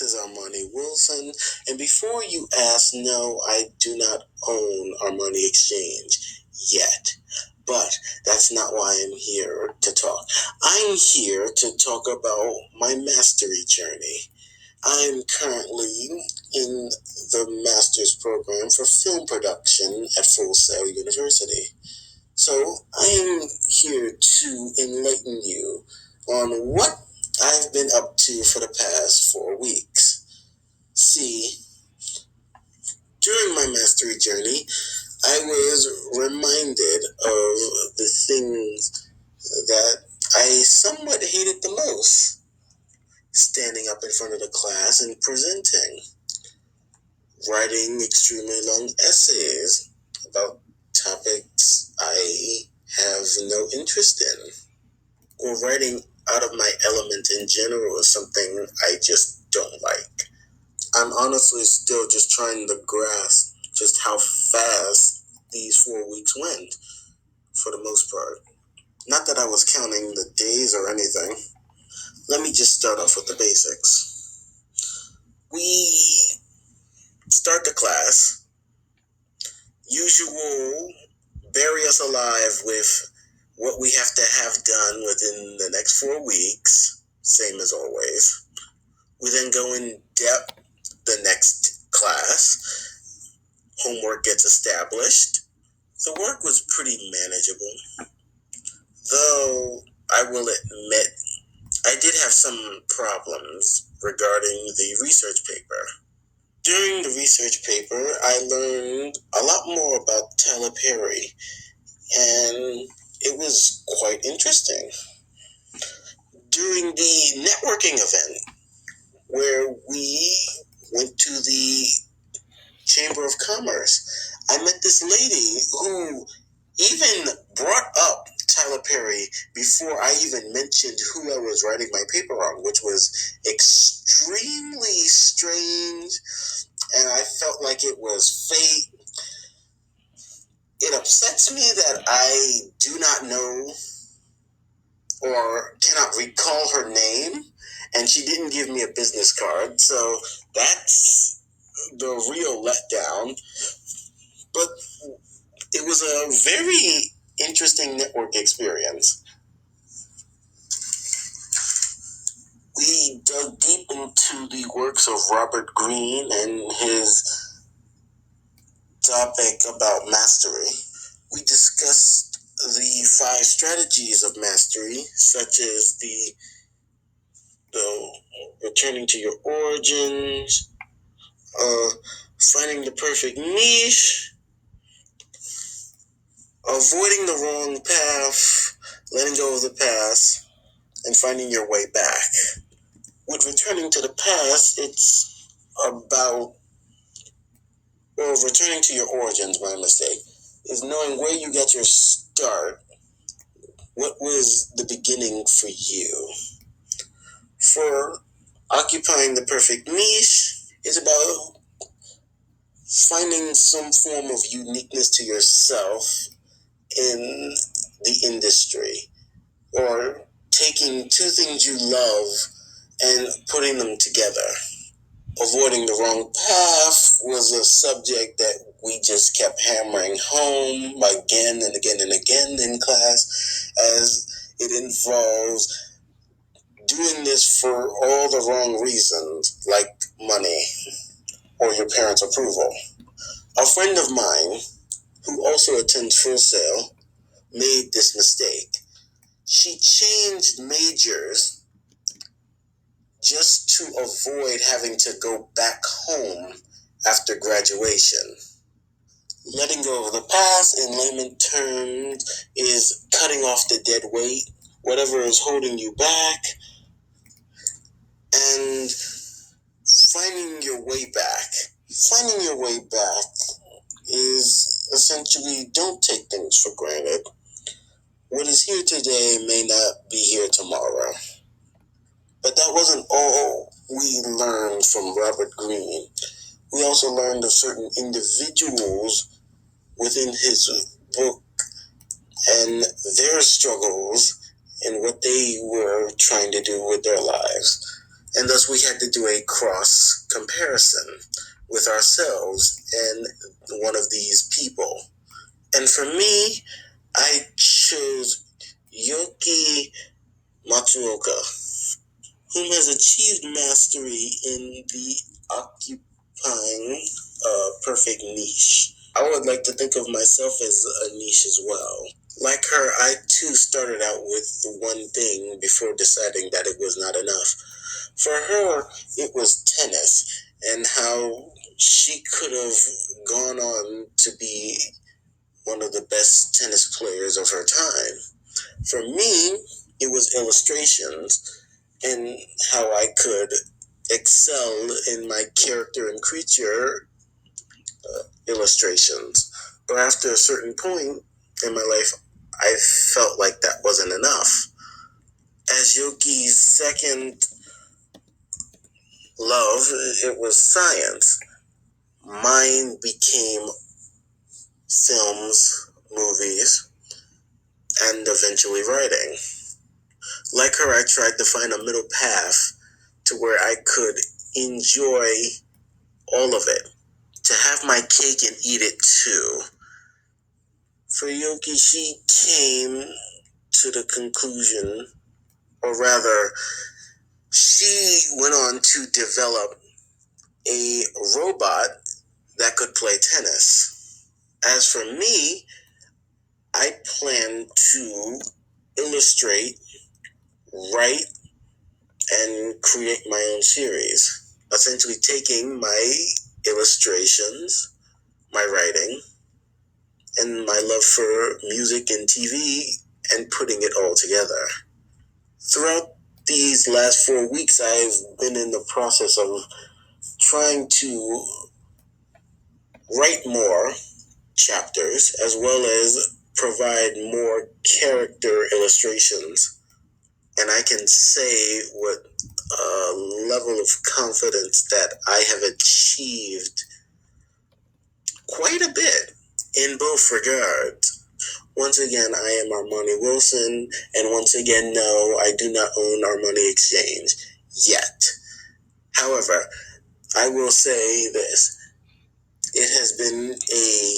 is Armani Wilson, and before you ask, no, I do not own Armani Exchange yet. But that's not why I'm here to talk. I'm here to talk about my mastery journey. I'm currently in the master's program for film production at Full Sail University. So I am here to enlighten you on what I've been up to for the past 4 weeks. See, during my mastery journey, I was reminded of the things that I somewhat hated the most. Standing up in front of the class and presenting, writing extremely long essays about topics I have no interest in, or writing out of my element in general is something I just don't like. I'm honestly still just trying to grasp just how fast these 4 weeks went, for the most part. Not that I was counting the days or anything. Let me just start off with the basics. We start the class, usual bury us alive with what we have to have done within the next 4 weeks, same as always. We then go in depth the next class. Homework gets established. The work was pretty manageable, though I will admit I did have some problems regarding the research paper. During the research paper, I learned a lot more about Tyler Perry, and it was quite interesting. During the networking event, where we went to the Chamber of Commerce, I met this lady who even brought up Tyler Perry before I even mentioned who I was writing my paper on, which was extremely strange, and I felt like it was fate. It upsets me that I do not know or cannot recall her name, and she didn't give me a business card, so that's the real letdown. But it was a very interesting network experience. We dug deep into the works of Robert Greene and his topic about mastery. We discussed the 5 strategies of mastery, such as the returning to your origins, finding the perfect niche, avoiding the wrong path, letting go of the past, and finding your way back. With returning to the past, it's about, well, returning to your origins, my mistake, is knowing where you got your start. What was the beginning for you? For occupying the perfect niche, it's about finding some form of uniqueness to yourself in the industry, or taking 2 things you love and putting them together. Avoiding the wrong path was a subject that we just kept hammering home again and again and again in class, as it involves doing this for all the wrong reasons, like money or your parents' approval. A friend of mine, who also attends Full Sail, made this mistake. She changed majors just to avoid having to go back home after graduation. Letting go of the past, in layman terms, is cutting off the dead weight, whatever is holding you back, and finding your way back. Finding your way back is essentially, don't take things for granted. What is here today may not be here tomorrow. But that wasn't all we learned from Robert Greene. We also learned of certain individuals within his book and their struggles and what they were trying to do with their lives. And thus we had to do a cross comparison with ourselves and one of these people. And for me, I chose Yoki Matsuoka, whom has achieved mastery in the occupying perfect niche. I would like to think of myself as a niche as well. Like her, I too started out with one thing before deciding that it was not enough. For her, it was tennis, and how she could have gone on to be one of the best tennis players of her time. For me, it was illustrations and how I could excel in my character and creature illustrations. But after a certain point in my life, I felt like that wasn't enough. As Yogi's second love, it was science. Mine became films, movies, and eventually writing. Like her, I tried to find a middle path to where I could enjoy all of it, to have my cake and eat it too. For Yogi, she came to the conclusion, or rather, she went on to develop a robot that could play tennis. As for me, I plan to illustrate, write, and create my own series. Essentially taking my illustrations, my writing, and my love for music and TV and putting it all together. Throughout these last 4 weeks, I've been in the process of trying to write more chapters as well as provide more character illustrations. And I can say with a level of confidence that I have achieved quite a bit in both regards. Once again, I am Armani Wilson, and once again, no, I do not own Armani Exchange yet. However, I will say this. It has been a